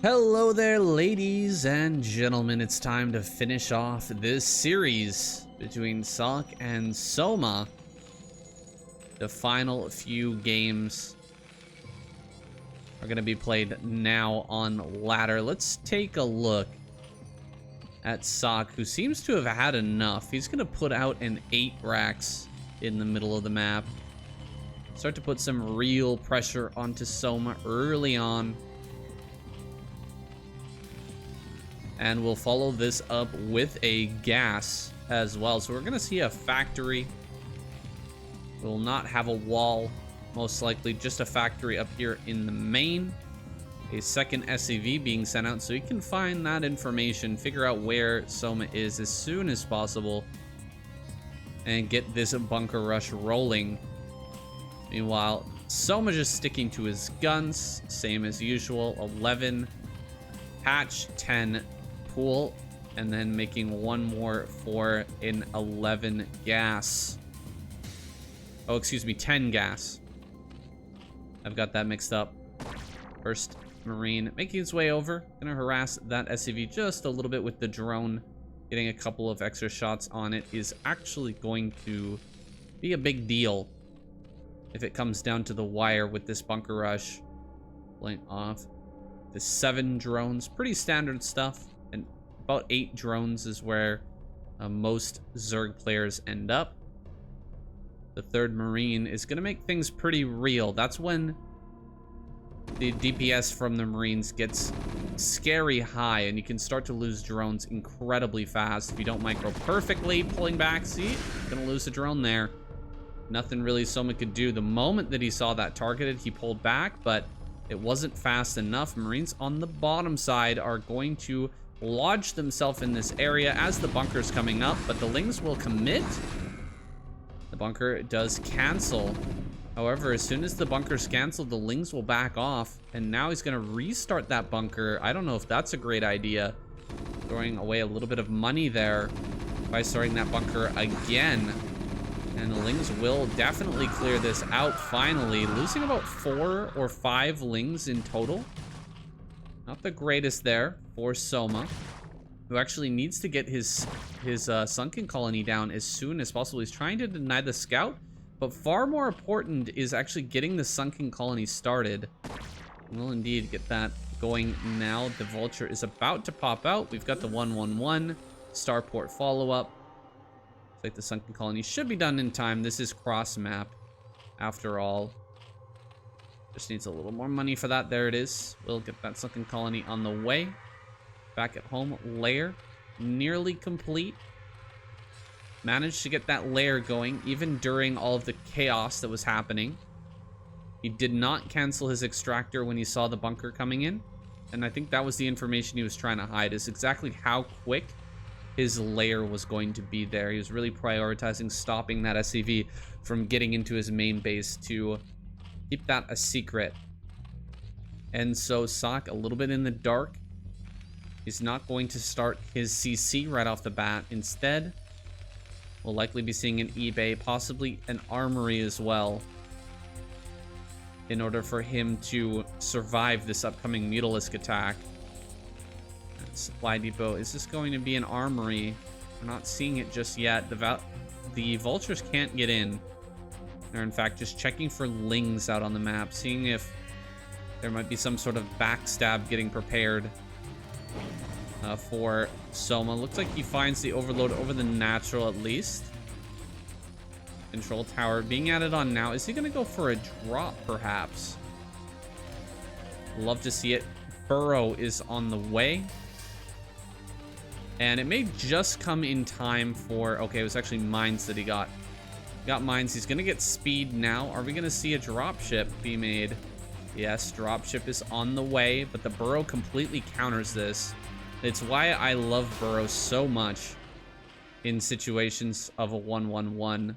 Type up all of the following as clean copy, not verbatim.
Hello there, ladies and gentlemen. It's time to finish off this series between SOK and SOMA. The final few games are going to be played now on ladder. Let's take a look at SOK, who seems to have had enough. He's going to put out an 8 racks in the middle of the map. Start to put some real pressure onto SOMA early on. And we'll follow this up with a gas as well. So we're going to see a factory. We'll not have a wall, most likely just a factory up here in the main. A second SCV being sent out so you can find that information, figure out where SOMA is as soon as possible, and get this bunker rush rolling. Meanwhile, SOMA just sticking to his guns, same as usual. 11 patch, 10 pool, and then making one more for an 11 gas. Oh, excuse me, 10 gas. I've got that mixed up. First Marine making his way over. Gonna harass that SCV just a little bit with the drone. Getting a couple of extra shots on it is actually going to be a big deal if it comes down to the wire with this bunker rush. Playing off the 7 drones. Pretty standard stuff. And about 8 drones is where most Zerg players end up. The 3rd Marine is going to make things pretty real. That's when the DPS from the Marines gets scary high, and you can start to lose drones incredibly fast if you don't micro perfectly. Pulling back, see? Gonna lose a drone there. Nothing really SOMA could do. The moment that he saw that targeted, he pulled back, but it wasn't fast enough. Marines on the bottom side are going to lodge themselves in this area as the bunker's coming up, but the Lings will commit. The bunker does cancel. However, as soon as the bunker's canceled, the Lings will back off, and now he's going to restart that bunker. I don't know if that's a great idea. Throwing away a little bit of money there by starting that bunker again. And the Lings will definitely clear this out finally, losing about 4 or 5 Lings in total. Not the greatest there for SOMA, who actually needs to get his sunken colony down as soon as possible. He's trying to deny the scout, but far more important is actually getting the sunken colony started. We'll indeed get that going now. The vulture is about to pop out. We've got the 111 starport follow-up. Looks like the sunken colony should be done in time. This is cross map after all. Just needs a little more money for that. There it is. We'll get that sunken colony on the way. Back at home, lair nearly complete. Managed to get that lair going even during all of the chaos that was happening. He did not cancel his extractor when he saw the bunker coming in, and I think that was the information he was trying to hide, is exactly how quick his lair was going to be there. He was really prioritizing stopping that SCV from getting into his main base to keep that a secret. And so SOK a little bit in the dark. He's not going to start his CC right off the bat. Instead, we'll likely be seeing an eBay, possibly an armory as well, in order for him to survive this upcoming Mutalisk attack. Supply depot. Is this going to be an armory? We're not seeing it just yet. The vultures can't get in. They're in fact just checking for Lings out on the map, seeing if there might be some sort of backstab getting prepared for SOMA. Looks like he finds the overload over the natural at least. Control tower being added on now. Is he going to go for a drop perhaps? Love to see it. Burrow is on the way. And it may just come in time for... Okay, it was actually mines that he got. Got mines. He's going to get speed now. Are we going to see a dropship be made? Yes, dropship is on the way, but the burrow completely counters this. It's why I love burrow so much in situations of a 1-1-1. You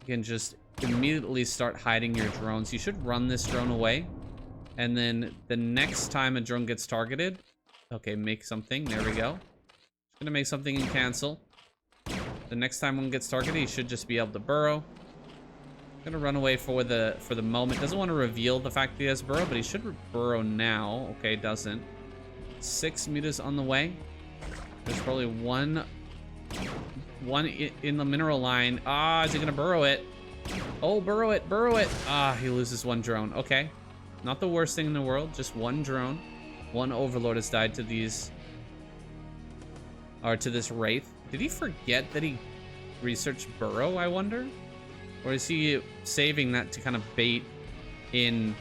can just immediately start hiding your drones. You should run this drone away. And then the next time a drone gets targeted... Okay, make something. There we go. Just gonna make something and cancel. The next time one gets targeted, he should just be able to burrow. Gonna run away for the moment. Doesn't want to reveal the fact that he has burrow, but he should burrow now. Okay, doesn't. 6 meters on the way. There's probably one in the mineral line. Ah, is he gonna burrow it? Oh, burrow it, burrow it. Ah, he loses 1 drone. Okay, not the worst thing in the world. Just 1 drone. 1 overlord has died to these, or to this wraith. Did he forget that he researched burrow, I wonder? Or is he saving that to kind of bait in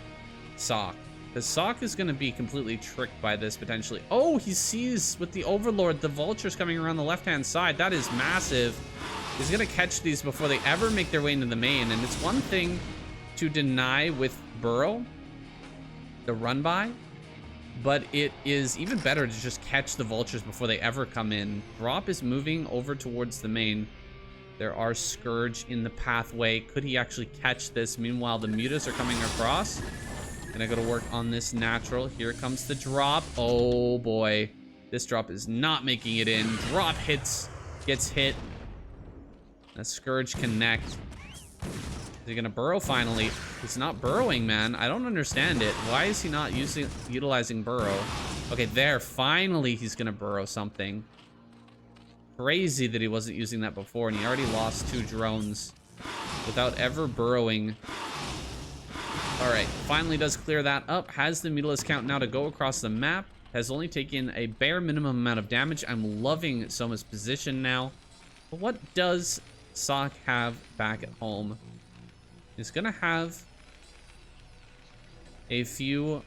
SOK? Because SOK is going to be completely tricked by this, potentially. Oh, he sees with the Overlord, the vultures coming around the left-hand side. That is massive. He's going to catch these before they ever make their way into the main. And it's one thing to deny with burrow, the run by, but it is even better to just catch the vultures before they ever come in. Drop is moving over towards the main. There are Scourge in the pathway. Could he actually catch this? Meanwhile, the mutas are coming across. Gonna go to work on this natural. Here comes the drop. Oh boy. This drop is not making it in. Drop hits, gets hit. A Scourge connect. Is he gonna burrow finally? He's not burrowing, man. I don't understand it. Why is he not utilizing burrow? Okay, there. Finally, he's gonna burrow something. Crazy that he wasn't using that before, and he already lost 2 drones without ever burrowing. All right, finally does clear that up. Has the Mutalisk count now to go across the map. Has only taken a bare minimum amount of damage. I'm loving SOMA's position now. But what does SOK have back at home? He's gonna have a few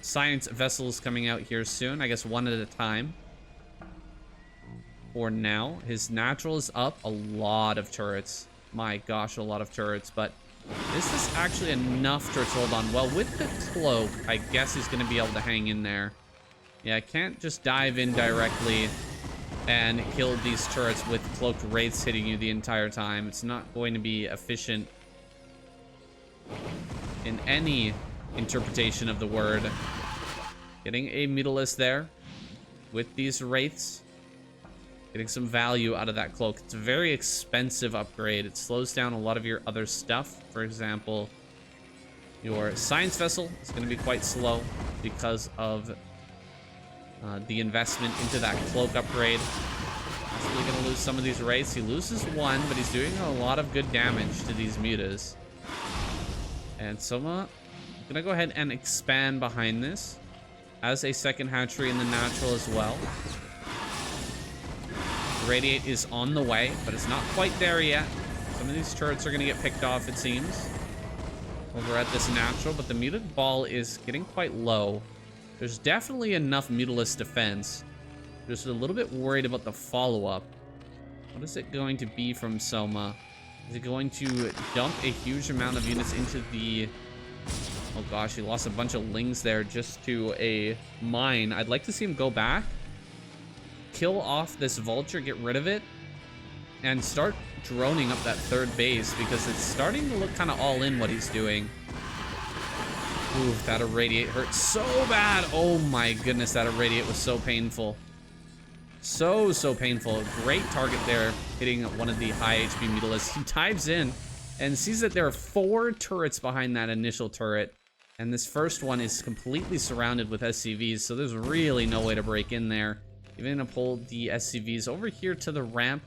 science vessels coming out here soon. I guess 1 at a time. For now, his natural is up. A lot of turrets. My gosh, a lot of turrets. But is this actually enough turrets to hold on? Well, with the cloak, I guess he's going to be able to hang in there. Yeah, I can't just dive in directly and kill these turrets with cloaked wraiths hitting you the entire time. It's not going to be efficient in any interpretation of the word. Getting a Mutalisk there with these wraiths. Getting some value out of that cloak. It's a very expensive upgrade. It slows down a lot of your other stuff. For example, your science vessel is going to be quite slow because of the investment into that cloak upgrade. Possibly going to lose some of these wraiths. He loses 1, but he's doing a lot of good damage to these mutas. And SOMA going to go ahead and expand behind this as a second hatchery in the natural as well. Radiate is on the way, but it's not quite there yet. Some of these turrets are going to get picked off, it seems, over at this natural, but the muted ball is getting quite low. There's definitely enough Mutalisk defense. Just a little bit worried about the follow-up. What is it going to be from SOMA? Is it going to dump a huge amount of units into the... Oh gosh, he lost a bunch of lings there just to a mine. I'd like to see him go back, kill off this vulture, get rid of it, and start droning up that 3rd base, because it's starting to look kind of all in what he's doing. Ooh, that irradiate hurt so bad. Oh my goodness, that irradiate was so painful. So painful. Great target there, hitting one of the high HP Mutalisks. He dives in and sees that there are 4 turrets behind that initial turret, and this first one is completely surrounded with SCVs, so there's really no way to break in there. Even gonna pull the SCVs over here to the ramp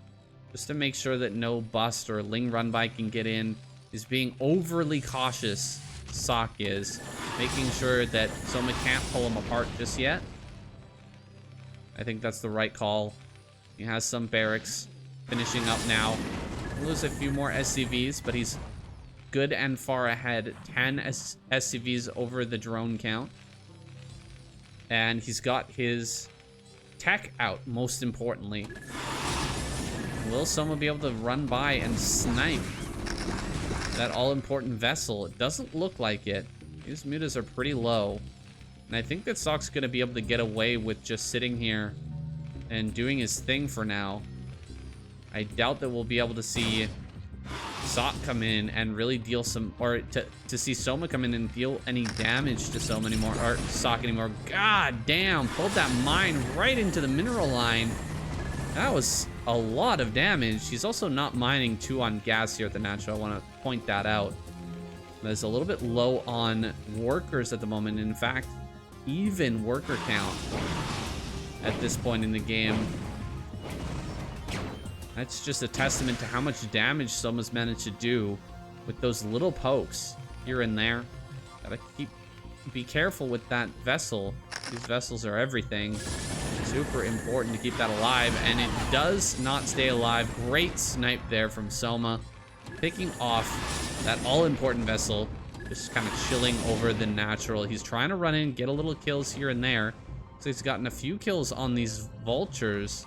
just to make sure that no bust or ling run by can get in. He's being overly cautious, SOK is, making sure that SOMA can't pull him apart just yet. I think that's the right call. He has some barracks finishing up now. He'll lose a few more SCVs, but he's good and far ahead. 10 SCVs over the drone count. And he's got his tech out, most importantly. Will SOMA be able to run by and snipe that all-important vessel? It doesn't look like it. These mutas are pretty low. And I think that SOK's going to be able to get away with just sitting here and doing his thing for now. I doubt that we'll be able to see SOK come in and really deal some, or to see SOMA come in and deal any damage to SOMA anymore, or SOK anymore. God damn, pulled that mine right into the mineral line. That was a lot of damage. He's also not mining 2 on gas here at the natural. I want to point that out. There's a little bit low on workers at the moment. In fact, even worker count at this point in the game. That's just a testament to how much damage SOMA's managed to do with those little pokes here and there. Gotta be careful with that vessel. These vessels are everything. Super important to keep that alive, and it does not stay alive. Great snipe there from SOMA, picking off that all-important vessel, just kind of chilling over the natural. He's trying to run in, get a little kills here and there. So he's gotten a few kills on these vultures.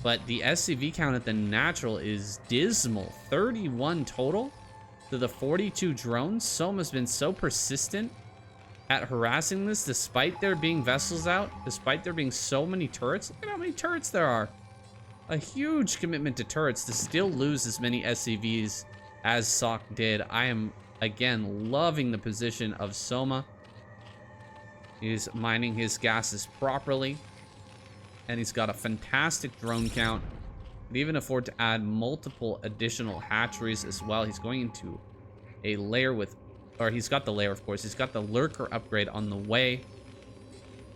But the SCV count at the natural is dismal. 31 total to the 42 drones. SOMA's been so persistent at harassing this, despite there being vessels out, despite there being so many turrets. Look at how many turrets there are. A huge commitment to turrets to still lose as many SCVs as SOK did. I am, again, loving the position of SOMA. He's mining his gases properly. And he's got a fantastic drone count. Can even afford to add multiple additional hatcheries as well. He's going into a lair with, or he's got the lair, of course. He's got the lurker upgrade on the way.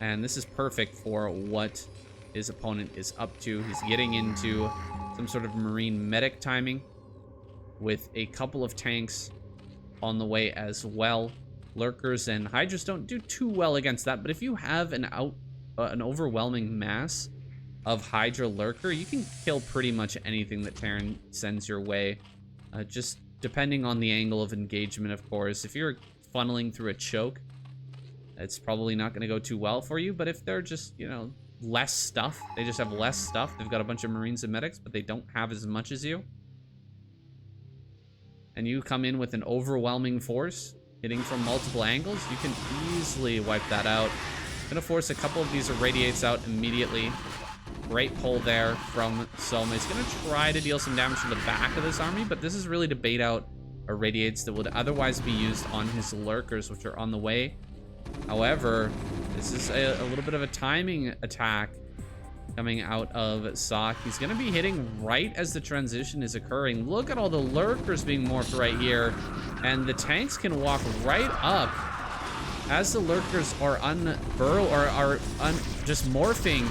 And this is perfect for what his opponent is up to. He's getting into some sort of marine medic timing with a couple of tanks on the way as well. Lurkers and hydras don't do too well against that, but if you have an overwhelming mass of Hydra Lurker, you can kill pretty much anything that Terran sends your way. Just depending on the angle of engagement, of course. If you're funneling through a choke, it's probably not going to go too well for you. But if they're just, you know, less stuff, they just have less stuff. They've got a bunch of Marines and medics, but they don't have as much as you. And you come in with an overwhelming force, hitting from multiple angles, you can easily wipe that out. Gonna force a couple of these irradiates out immediately. Great pull there from SOMA. He's gonna try to deal some damage to the back of this army, but this is really to bait out irradiates that would otherwise be used on his lurkers, which are on the way. However, this is a little bit of a timing attack coming out of SOK. He's gonna be hitting right as the transition is occurring. Look at all the lurkers being morphed right here, and the tanks can walk right up as the lurkers are just morphing.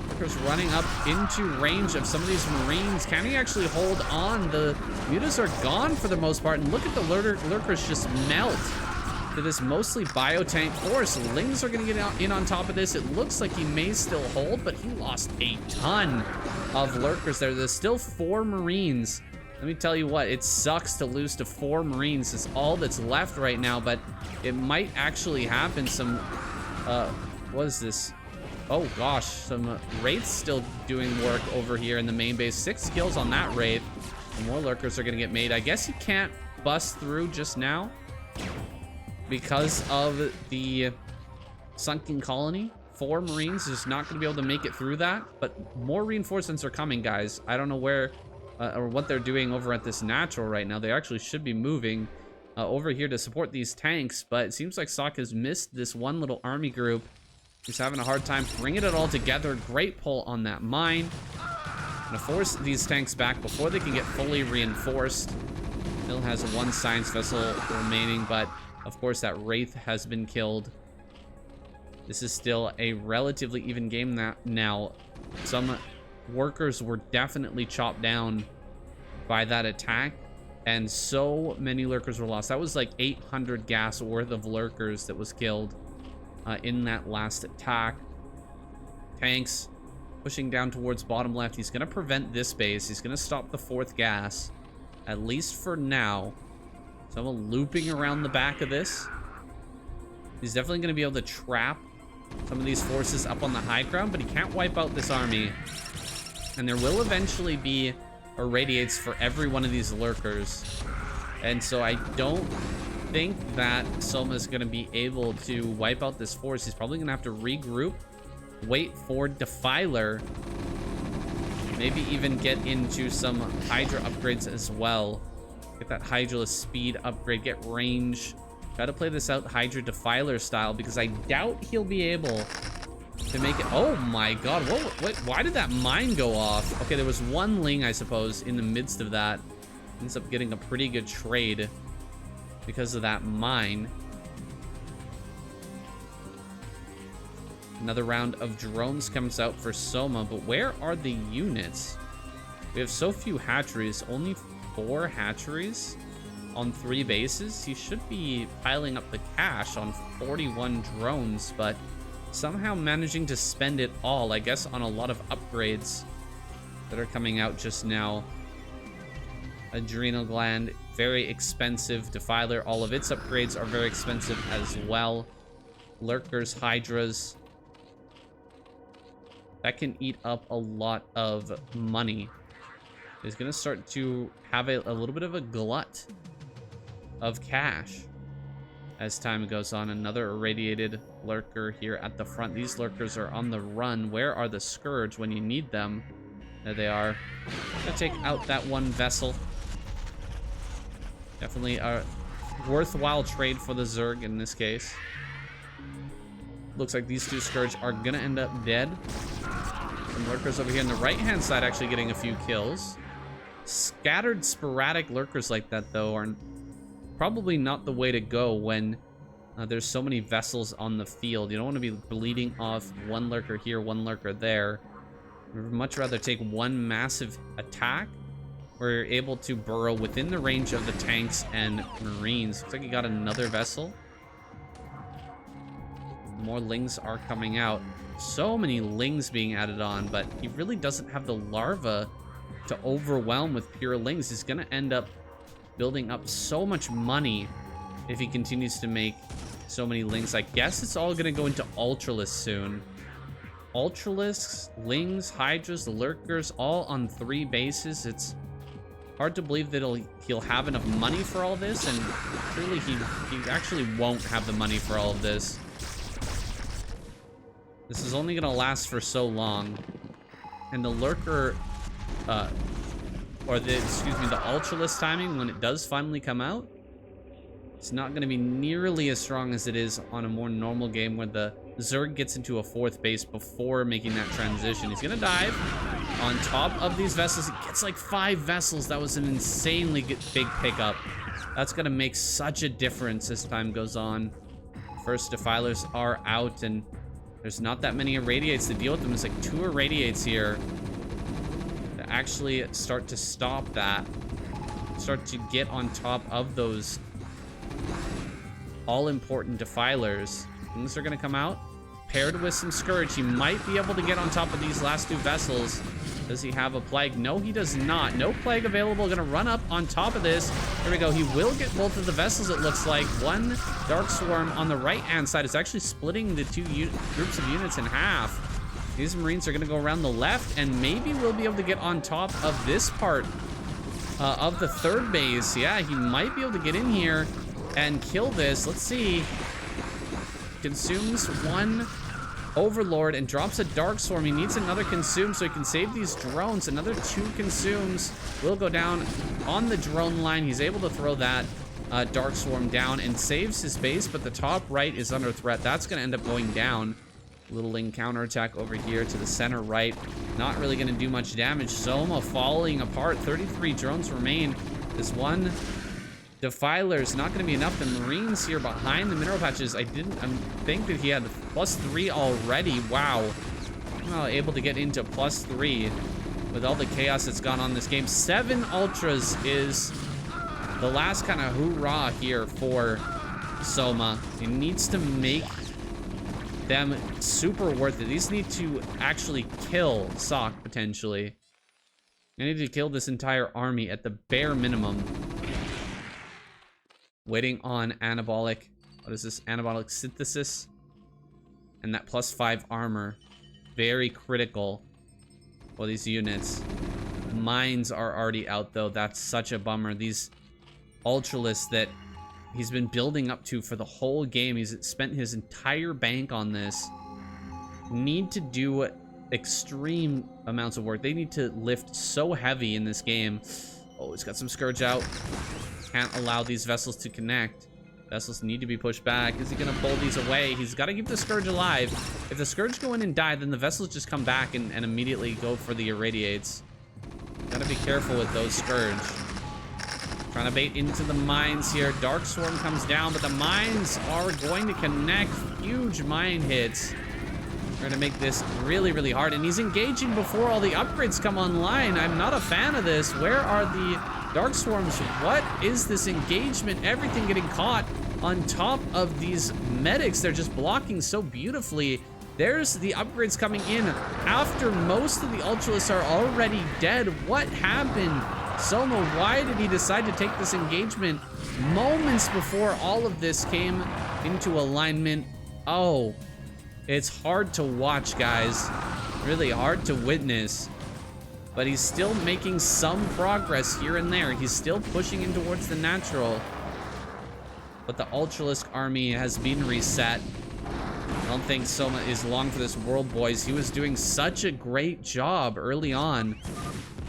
Lurkers running up into range of some of these Marines. Can he actually hold on? The mutas are gone for the most part, and look at the lurkers just melt to this mostly biotank force. Lings are gonna get in on top of this. It looks like he may still hold, but he lost a ton of lurkers there. There's still 4 Marines. Let me tell you what, it sucks to lose to 4 Marines. It's all that's left right now, but it might actually happen. Some, what is this? Oh gosh, some Wraiths still doing work over here in the main base. 6 kills on that Wraith. And more lurkers are gonna get made. I guess he can't bust through just now because of the sunken colony. 4 Marines is not gonna be able to make it through that, but more reinforcements are coming, guys. I don't know where or what they're doing over at this natural right now. They actually should be moving over here to support these tanks, but it seems like SOK has missed this one little army group. He's having a hard time bringing it all together. Great pull on that mine. Gonna force these tanks back before they can get fully reinforced. Still has 1 science vessel remaining, but of course that Wraith has been killed. This is still a relatively even game now. Some workers were definitely chopped down by that attack, and so many lurkers were lost. That was like 800 gas worth of lurkers that was killed in that last attack. Tanks pushing down towards bottom left. He's gonna prevent this base. He's gonna stop the 4th gas, at least for now. So I'm looping around the back of this. He's definitely gonna be able to trap some of these forces up on the high ground, but he can't wipe out this army. And there will eventually be irradiates for every one of these lurkers. And so I don't think that SOMA is going to be able to wipe out this force. He's probably going to have to regroup, wait for Defiler, maybe even get into some Hydra upgrades as well. Get that Hydra speed upgrade, get range. Try to play this out Hydra Defiler style, because I doubt he'll be able to make it. Oh my god, what, why did that mine go off? Okay, there was one ling, I suppose, in the midst of that. Ends up getting a pretty good trade because of that mine. Another round of drones comes out for Soma, but where are the units? We have so few hatcheries, only 4 hatcheries on 3 bases. He should be piling up the cash on 41 drones, but somehow managing to spend it all, I guess, on a lot of upgrades that are coming out just now. Adrenal gland, very expensive. Defiler, all of its upgrades are very expensive as well. Lurkers, hydras. That can eat up a lot of money. He's gonna start to have a little bit of a glut of cash as time goes on. Another irradiated lurker here at the front. These lurkers are on the run. Where are the Scourge when you need them? There they are. Gonna take out that one vessel. Definitely a worthwhile trade for the Zerg in this case. Looks like these 2 Scourge are gonna end up dead. Some lurkers over here on the right-hand side actually getting a few kills. Scattered sporadic lurkers like that, though, are probably not the way to go when there's so many vessels on the field. You don't want to be bleeding off one lurker here, one lurker there. I'd much rather take one massive attack where you're able to burrow within the range of the tanks and marines. Looks like you got another vessel. More lings are coming out. So many lings being added on, but he really doesn't have the larva to overwhelm with pure lings. He's gonna end up building up so much money if he continues to make so many lings. I guess it's all gonna go into Ultralisks soon. Ultralisks, lings, hydras, lurkers, all on 3 bases. It's hard to believe that he'll have enough money for all this, and clearly he actually won't have the money for all of this. This is only gonna last for so long. And the lurker, the Ultralisk timing, when it does finally come out, it's not gonna be nearly as strong as it is on a more normal game where the Zerg gets into a 4th base before making that transition. He's gonna dive on top of these vessels. It gets like 5 vessels. That was an insanely big pickup. That's gonna make such a difference as time goes on. First defilers are out, and there's not that many irradiates to deal with them. There's like 2 irradiates here to actually start to stop that. Start to get on top of those all-important defilers. Things are going to come out. Paired with some Scourge, he might be able to get on top of these last 2 vessels. Does he have a Plague? No, he does not. No Plague available. Going to run up on top of this. There we go. He will get both of the vessels, it looks like. One Dark Swarm on the right-hand side is actually splitting the 2 groups of units in half. These Marines are going to go around the left, and maybe we'll be able to get on top of this part of the 3rd base. Yeah, he might be able to get in here and kill this. Let's see. Consumes 1 Overlord and drops a Dark Swarm. He needs another Consume so he can save these drones. Another 2 Consumes will go down on the drone line. He's able to throw that Dark Swarm down and saves his base, but the top right is under threat. That's going to end up going down. Little Ling counterattack over here to the center right. Not really going to do much damage. Soma falling apart. 33 drones remain. This one Defiler is not going to be enough. The Marines here behind the mineral patches. I think that he had +3 already. Wow. Well, able to get into +3 with all the chaos that's gone on this game. 7 Ultras is the last kind of hoorah here for Soma. He needs to make them super worth it. These need to actually kill SOK potentially. I need to kill this entire army at the bare minimum. Waiting on anabolic. What is this? Anabolic synthesis. And that +5 armor. Very critical for these units. Mines are already out though. That's such a bummer. These Ultralisks that he's been building up to for the whole game. He's spent his entire bank on this. Need to do extreme amounts of work. They need to lift so heavy in this game. Oh, he's got some Scourge out. Can't allow these vessels to connect. Vessels need to be pushed back. Is he gonna pull these away? He's got to keep the Scourge alive. If the Scourge go in and die, then the Vessels just come back and immediately go for the Irradiates. Gotta be careful with those Scourge. Trying to bait into the mines here. Dark Swarm comes down, but the mines are going to connect. Huge mine hits. They're gonna make this really, really hard. And he's engaging before all the upgrades come online. I'm not a fan of this. Where are the Dark Swarms? What is this engagement? Everything getting caught on top of these medics. They're just blocking so beautifully. There's the upgrades coming in after most of the Ultralists are already dead. What happened? SOMA, why did he decide to take this engagement moments before all of this came into alignment? Oh, it's hard to watch, guys. Really hard to witness. But he's still making some progress here and there. He's still pushing in towards the natural. But the Ultralisk army has been reset. I don't think SOMA is long for this world, boys. He was doing such a great job early on,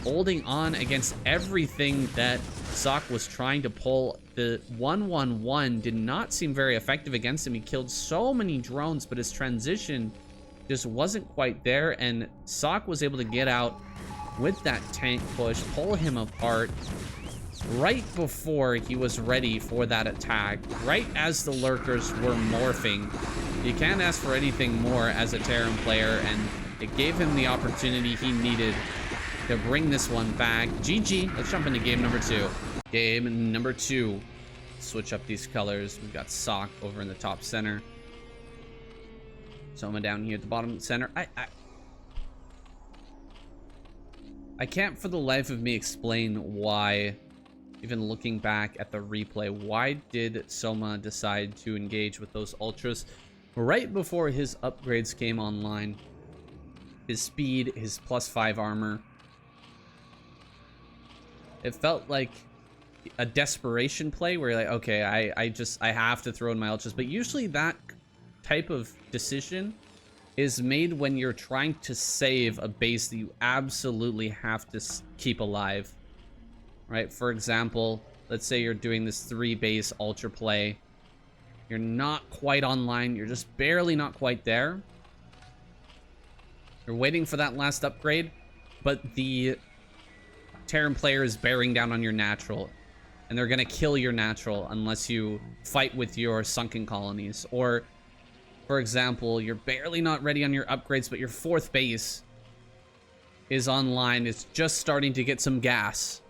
holding on against everything that SOK was trying to pull. The 1-1-1 did not seem very effective against him. He killed so many drones, but his transition just wasn't quite there, and SOK was able to get out with that tank push, pull him apart right before he was ready for that attack, right as the lurkers were morphing. You can't ask for anything more as a Terran player, and it gave him the opportunity he needed to bring this one back. GG. Let's jump into game number 2. Game number 2. Switch up these colors. We've got SOK over in the top center. SOMA down here at the bottom center. I can't for the life of me explain why, even looking back at the replay, why did SOMA decide to engage with those Ultras right before his upgrades came online? His speed, his +5 armor. It felt like a desperation play where you're like, okay, I have to throw in my Ultras. But usually that type of decision is made when you're trying to save a base that you absolutely have to keep alive, right? For example, let's say you're doing this 3-base Ultra play. You're not quite online. You're just barely not quite there. You're waiting for that last upgrade, but the Terran player is bearing down on your natural, and they're gonna kill your natural unless you fight with your sunken colonies. Or, for example, you're barely not ready on your upgrades, but your 4th base is online. It's just starting to get some gas,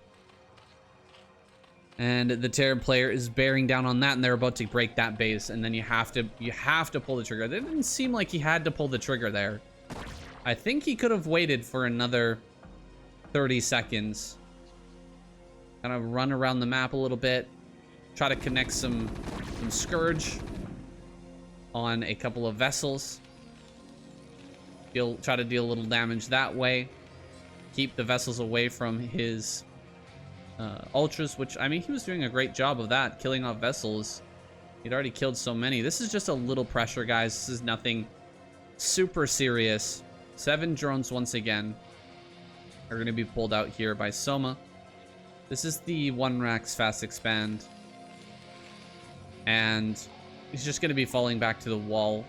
and the Terran player is bearing down on that, and they're about to break that base, and then you have to pull the trigger. It didn't seem like he had to pull the trigger there. I think he could have waited for another 30 seconds. Kind of run around the map a little bit. Try to connect some Scourge on a couple of vessels. Try to deal a little damage that way. Keep the vessels away from his Ultras, which, I mean, he was doing a great job of that, killing off vessels. He'd already killed so many. This is just a little pressure, guys. This is nothing super serious. 7 drones once again are going to be pulled out here by SOMA. This is the 1-Rax fast expand, and he's just going to be falling back to the wall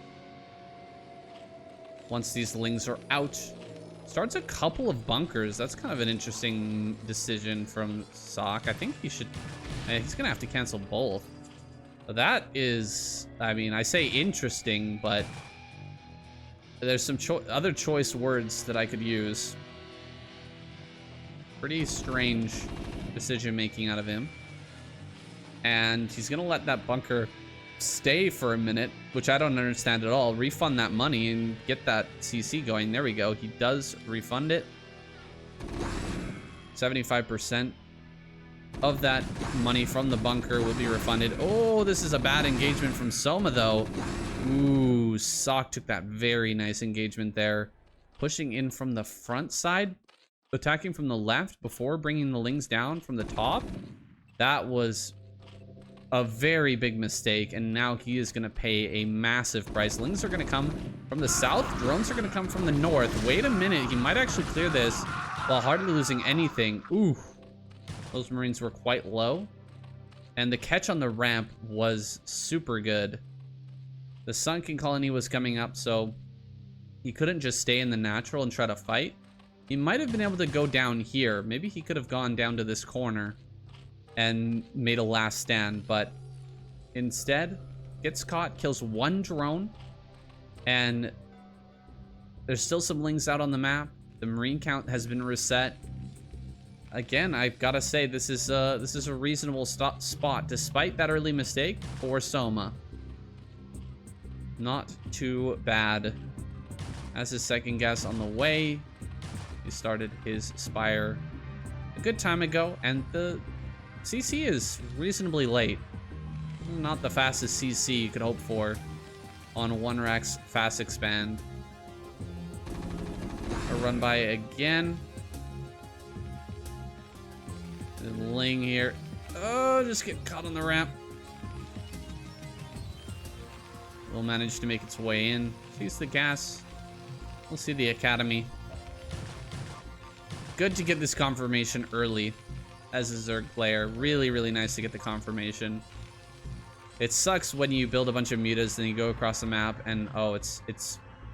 once these lings are out. Starts a couple of bunkers. That's kind of an interesting decision from SOK. I think he should... he's going to have to cancel both. That is... I mean, I say interesting, but there's some other choice words that I could use. Pretty strange decision-making out of him. And he's going to let that bunker stay for a minute, which I don't understand at all. Refund that money and get that CC going. There we go. He does refund it. 75% of that money from the bunker will be refunded. Oh, this is a bad engagement from SOMA, though. Ooh, SOK took that very nice engagement there. Pushing in from the front side, attacking from the left before bringing the lings down from the top. That was a very big mistake, and now he is going to pay a massive price. Lings are going to come from the south. Drones are going to come from the north. Wait a minute. He might actually clear this while hardly losing anything. Ooh, those Marines were quite low. And the catch on the ramp was super good. The sunken colony was coming up, so he couldn't just stay in the natural and try to fight. He might have been able to go down here. Maybe he could have gone down to this corner and made a last stand, but instead gets caught, kills one drone, and there's still some lings out on the map. The marine count has been reset. Again, I've got to say this is a reasonable spot despite that early mistake for Soma. Not too bad. As his second guess on the way, he started his Spire a good time ago, and the CC is reasonably late. Not the fastest CC you could hope for on 1rack's fast expand. A run by again. And Ling here. Oh, just get caught on the ramp. Will manage to make its way in. Sees the gas. We'll see the Academy. Good to get this confirmation early as a Zerg player. Really, really nice to get the confirmation. It sucks when you build a bunch of mutas, then you go across the map and oh, it's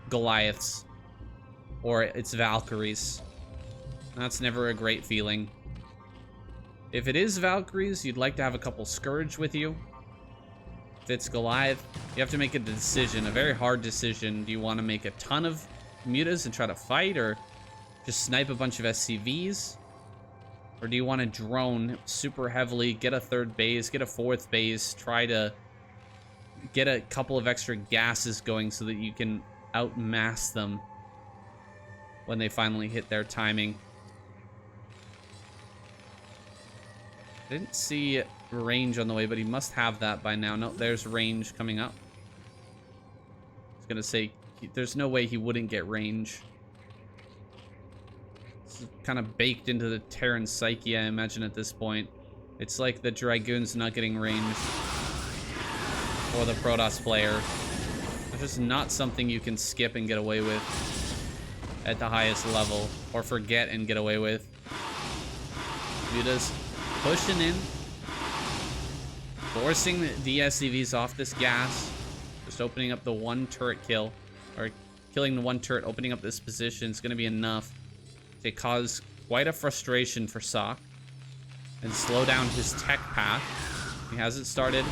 Goliaths. Or it's Valkyries. That's never a great feeling. If it is Valkyries, you'd like to have a couple Scourge with you. If it's Goliath, you have to make a decision, a very hard decision. Do you want to make a ton of mutas and try to fight, or just snipe a bunch of SCVs? Or do you want to drone super heavily, get a third base, get a fourth base, try to get a couple of extra gases going so that you can outmass them when they finally hit their timing? Didn't see range on the way, but he must have that by now. No, there's range coming up. I was gonna say, there's no way he wouldn't get range. It's kind of baked into the Terran psyche, I imagine, at this point. It's like the Dragoons not getting range. Or the Protoss player. It's just not something you can skip and get away with at the highest level. Or forget and get away with. Mutas pushing in. Forcing the SCVs off this gas. Just opening up the one turret kill. Or killing the one turret, opening up this position is going to be enough to cause quite a frustration for SOC. And slow down his tech path. He hasn't started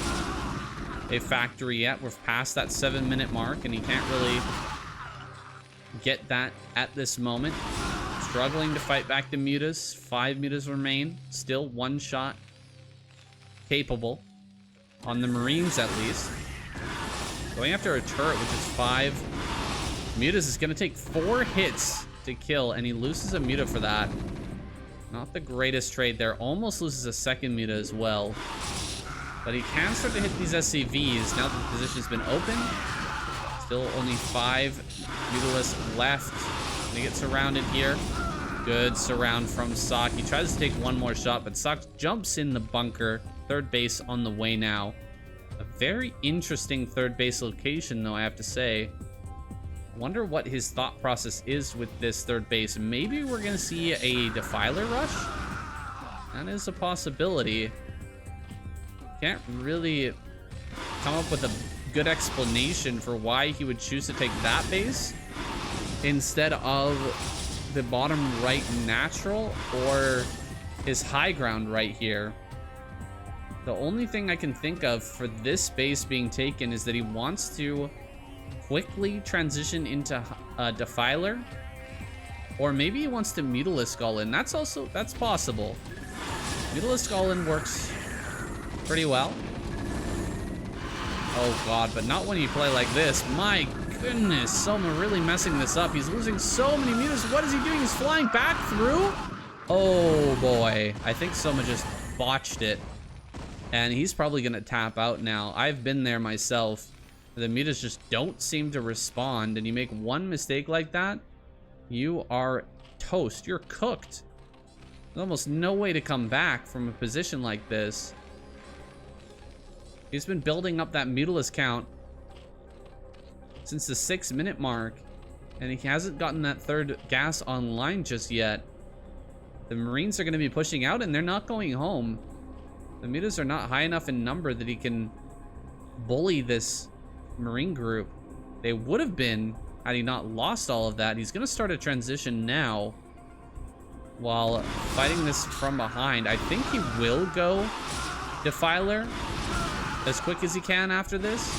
a factory yet. We're past that 7-minute mark and he can't really get that at this moment. Struggling to fight back the mutas. 5 mutas remain. Still one shot capable. On the Marines, at least. Going after a turret, which is 5 mutas, is going to take 4 hits to kill, and he loses a muta for that. Not the greatest trade there. Almost loses a second muta as well. But he can start to hit these SCVs now that the position's been open. Still only 5 mutalists left. Gonna get surrounded here. Good surround from SOC. He tries to take one more shot, but SOC jumps in the bunker. Third base on the way now. A very interesting third base location, though, I have to say. Wonder what his thought process is with this third base. Maybe we're gonna see a Defiler rush? That is a possibility. Can't really come up with a good explanation for why he would choose to take that base instead of the bottom right natural or his high ground right here. The only thing I can think of for this base being taken is that he wants to quickly transition into a Defiler, or maybe he wants to Mutalisk all in. That's possible. Mutalisk all in works pretty well. Oh god, but not when you play like this. My goodness, Soma really messing this up. He's losing so many mutas. What is he doing? He's flying back through? Oh boy, I think Soma just botched it. And he's probably gonna tap out now. I've been there myself. The mutas just don't seem to respond, and you make one mistake like that, you are toast. You're cooked. There's almost no way to come back from a position like this. He's been building up that mutalist count since the 6-minute mark, and he hasn't gotten that third gas online just yet. The Marines are going to be pushing out, and they're not going home. The mutas are not high enough in number that he can bully this Marine group. They would have been had he not lost all of that. He's going to start a transition now while fighting this from behind. I think he will go Defiler as quick as he can after this.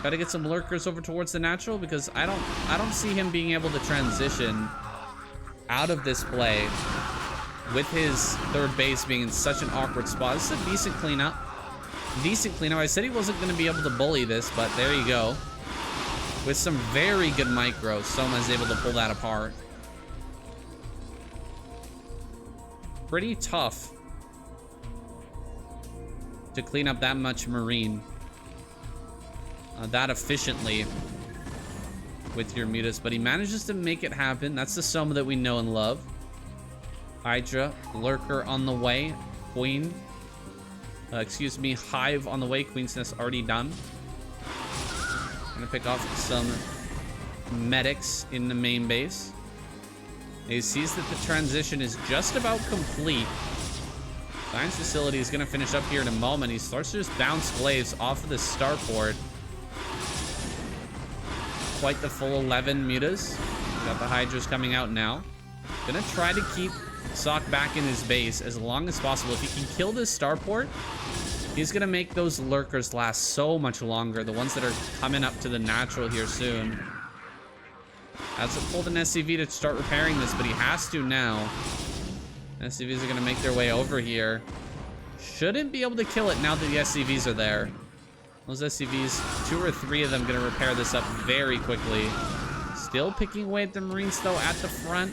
Try to get some lurkers over towards the natural, because I don't see him being able to transition out of this play with his third base being in such an awkward spot. This is a decent cleanup. Decent cleanup. I said he wasn't going to be able to bully this, but there you go. With some very good micro, Soma is able to pull that apart. Pretty tough to clean up that much Marine that efficiently with your mutas, but he manages to make it happen. That's the Soma that we know and love. Hydra, Lurker on the way, Queen, excuse me, Hive on the way, Queen's Nest already done. Gonna pick off some medics in the main base. He sees that the transition is just about complete. Science facility is gonna finish up here in a moment. He starts to just bounce glaives off of the starport. Quite the full 11 mutas. Got the Hydras coming out now. Gonna try to keep SOK back in his base as long as possible. If he can kill this starport, he's gonna make those lurkers last so much longer. The ones that are coming up to the natural here soon. Has to pull an SCV to start repairing this, but he has to now. SCVs are gonna make their way over here. Shouldn't be able to kill it now that the SCVs are there. Those SCVs, 2 or 3 of them gonna repair this up very quickly. Still picking away at the Marines though at the front.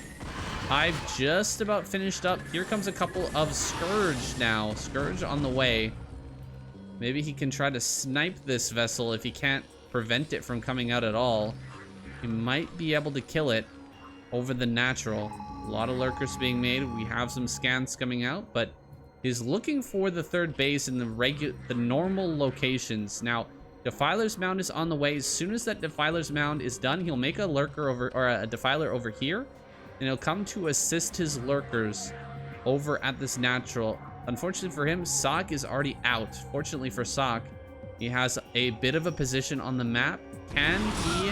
I've just about finished up. Here comes a couple of Scourge now. Scourge on the way. Maybe he can try to snipe this vessel if he can't prevent it from coming out at all. He might be able to kill it over the natural. A lot of lurkers being made. We have some scans coming out, but he's looking for the third base in the normal locations. Now, Defiler's Mound is on the way. As soon as that Defiler's Mound is done, he'll make a lurker over, or a Defiler over here, and he'll come to assist his lurkers over at this natural. Unfortunately for him, SOK is already out. Fortunately for SOK, he has a bit of a position on the map. Can he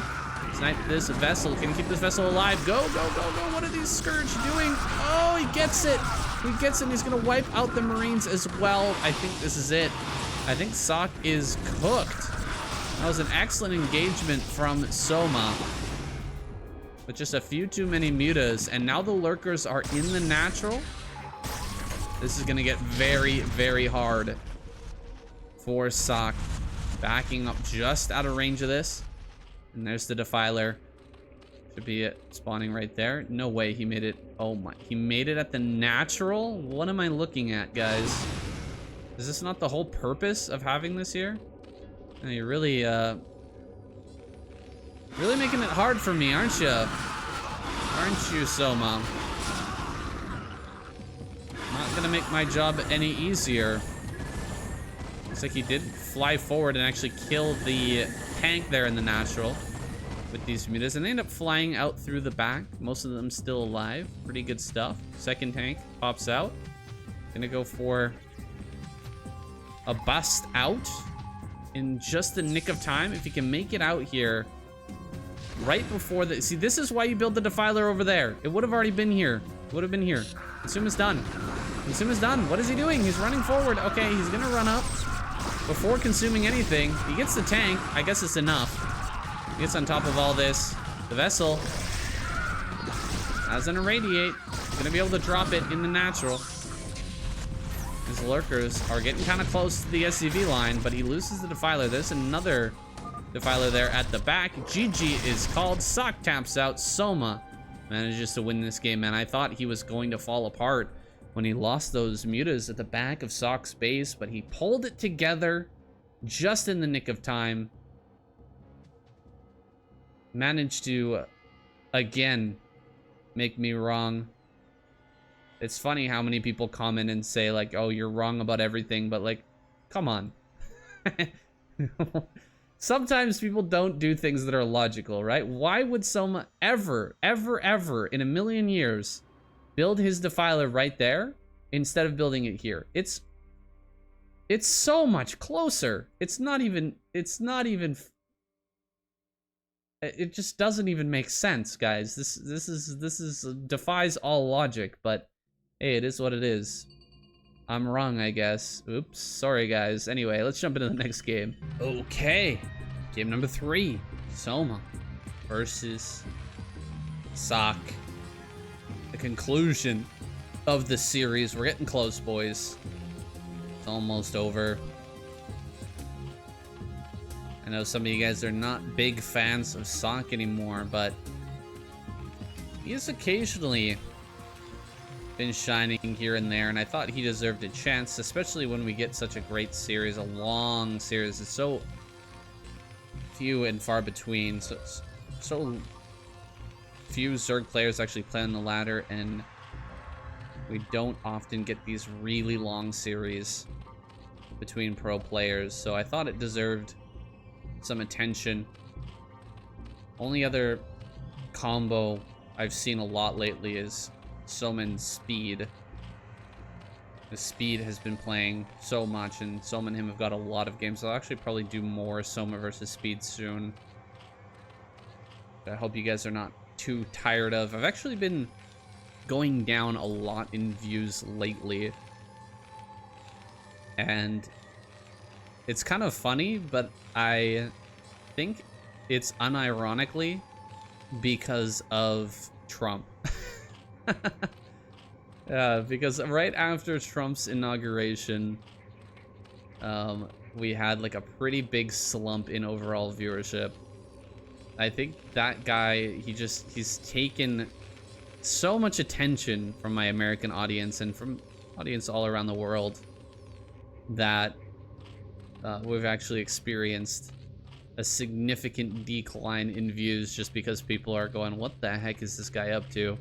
snipe this vessel? Can he keep this vessel alive? Go, go, go, go. What are these Scourge doing? Oh, he gets it. He gets it, and he's going to wipe out the Marines as well. I think this is it. I think SOK is cooked. That was an excellent engagement from Soma. But just a few too many mutas, and now the lurkers are in the natural. This is going to get very, very hard for SOK. Backing up just out of range of this. And there's the Defiler. Should be it spawning right there. No way he made it. Oh my, he made it at the natural? What am I looking at, guys? Is this not the whole purpose of having this here? No, you're really making it hard for me, aren't you? Aren't you, Soma? Not gonna make my job any easier. Looks like he did fly forward and actually kill the tank there in the natural with these mutas, and they end up flying out through the back. Most of them still alive. Pretty good stuff. Second tank pops out. Gonna go for a bust out in just the nick of time. If you can make it out here right before the... See, this is why you build the Defiler over there. It would have already been here. It would have been here. Consuma's done. Consuma's done. What is he doing? He's running forward. Okay, he's gonna run up before consuming anything. He gets the tank. I guess it's enough. He gets on top of all this. The vessel has an irradiate. He's gonna be able to drop it in the natural. His lurkers are getting kind of close to the SCV line, but he loses the Defiler. There's another Defiler there at the back. GG is called. SOK taps out. Soma manages to win this game, man. I thought he was going to fall apart when he lost those mutas at the back of SOK's base, but he pulled it together just in the nick of time. Managed to, again, make me wrong. It's funny how many people comment and say, like, oh, you're wrong about everything, but, like, come on. Sometimes people don't do things that are logical, right? Why would Soma ever, ever, ever in a million years build his Defiler right there instead of building it here? It's It's so much closer. It's not even, it just doesn't even make sense, guys. This is defies all logic, but hey, it is what it is. I'm wrong, I guess. Oops, sorry guys. Anyway, let's jump into the next game. Okay, game number 3, SOMA versus SSAK. The conclusion of the series. We're getting close, boys. It's almost over. I know some of you guys are not big fans of SSAK anymore, but he has occasionally been shining here and there, and I thought he deserved a chance, especially when we get such a great series, a long series. It's so few and far between, so few Zerg players actually play on the ladder, and we don't often get these really long series between pro players, so I thought it deserved some attention. Only other combo I've seen a lot lately is SOMA and Speed. The Speed has been playing so much, and SOMA and him have got a lot of games. I'll actually probably do more SOMA versus Speed soon. I hope you guys are not too tired of. I've actually been going down a lot in views lately, and it's kind of funny, but I think it's unironically because of Trump. Because right after Trump's inauguration, we had like a pretty big slump in overall viewership. I think that guy, he's taken so much attention from my American audience and from audience all around the world that we've actually experienced a significant decline in views just because people are going, what the heck is this guy up to?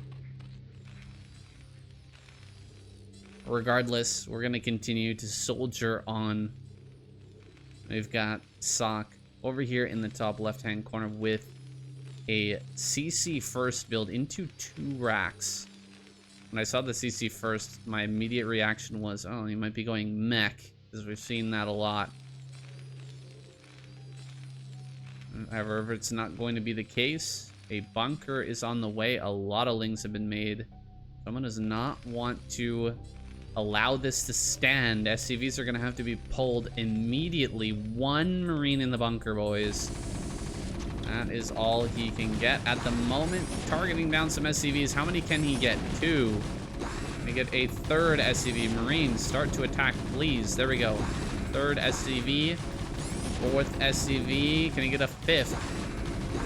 Regardless, we're going to continue to soldier on. We've got SSAK over here in the top left-hand corner with a CC first build into 2 racks. When I saw the CC first, my immediate reaction was, oh, he might be going mech, because we've seen that a lot. However, it's not going to be the case. A bunker is on the way. A lot of lings have been made. Someone does not want to allow this to stand. SCVs are going to have to be pulled immediately. 1 Marine in the bunker, boys. That is all he can get at the moment. Targeting down some SCVs. How many can he get? 2. Can he get a 3rd SCV? Marines, start to attack, please. There we go. 3rd SCV. 4th SCV. Can he get a 5th?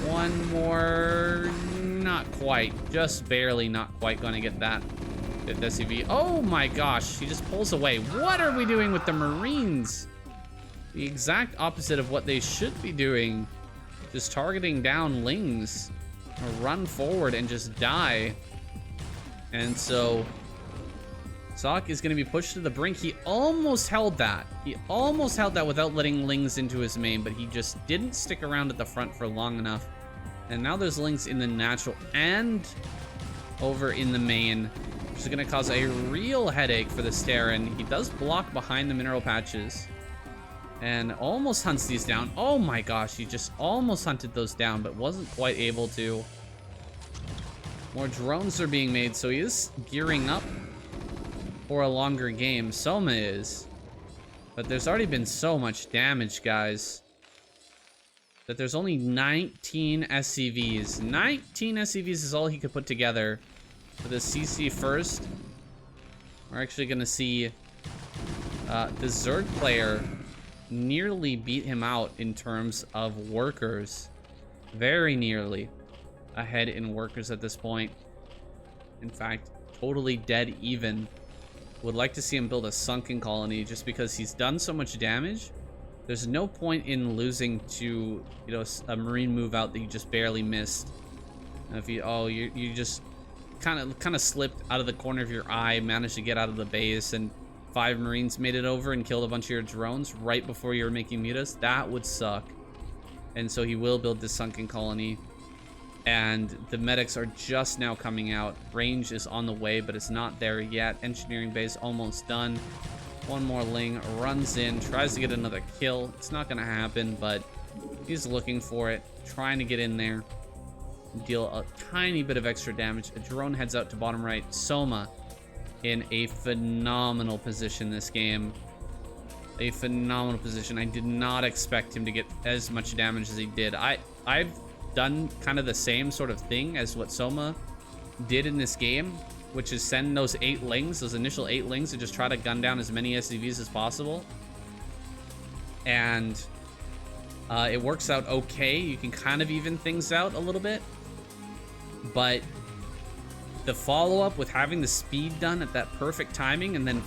1 more. Not quite. Just barely not quite going to get that 5th SCV. Oh my gosh. He just pulls away. What are we doing with the Marines? The exact opposite of what they should be doing. Just targeting down lings. Run forward and just die. And so SSAK is going to be pushed to the brink. He almost held that. He almost held that without letting lings into his main, but he just didn't stick around at the front for long enough. And now there's lings in the natural and over in the main, which is going to cause a real headache for the Starin. He does block behind the mineral patches and almost hunts these down. Oh my gosh, he just almost hunted those down, but wasn't quite able to. More drones are being made, so he is gearing up for a longer game. SOMA is. But there's already been so much damage, guys, that there's only 19 SCVs. 19 SCVs is all he could put together for the CC first. We're actually going to see the Zerg player nearly beat him out in terms of workers. Very nearly ahead in workers at this point. In fact, totally dead even. Would like to see him build a sunken colony just because he's done so much damage. There's no point in losing to, you know, a Marine move out that you just barely missed. If you just kind of slipped out of the corner of your eye, managed to get out of the base, and 5 Marines made it over and killed a bunch of your drones right before you were making mutas. That would suck. And so he will build this sunken colony. And the medics are just now coming out. Range is on the way, but it's not there yet. Engineering base almost done. One more Ling runs in, tries to get another kill. It's not going to happen, but he's looking for it, trying to get in there, deal a tiny bit of extra damage. A drone heads out to bottom right. Soma in a phenomenal position this game. A phenomenal position. I did not expect him to get as much damage as he did. I've done kind of the same sort of thing as what Soma did in this game, which is send those 8 Lings, those initial 8 Lings, to just try to gun down as many SCVs as possible. And it works out okay. You can kind of even things out a little bit. But the follow-up with having the speed done at that perfect timing and then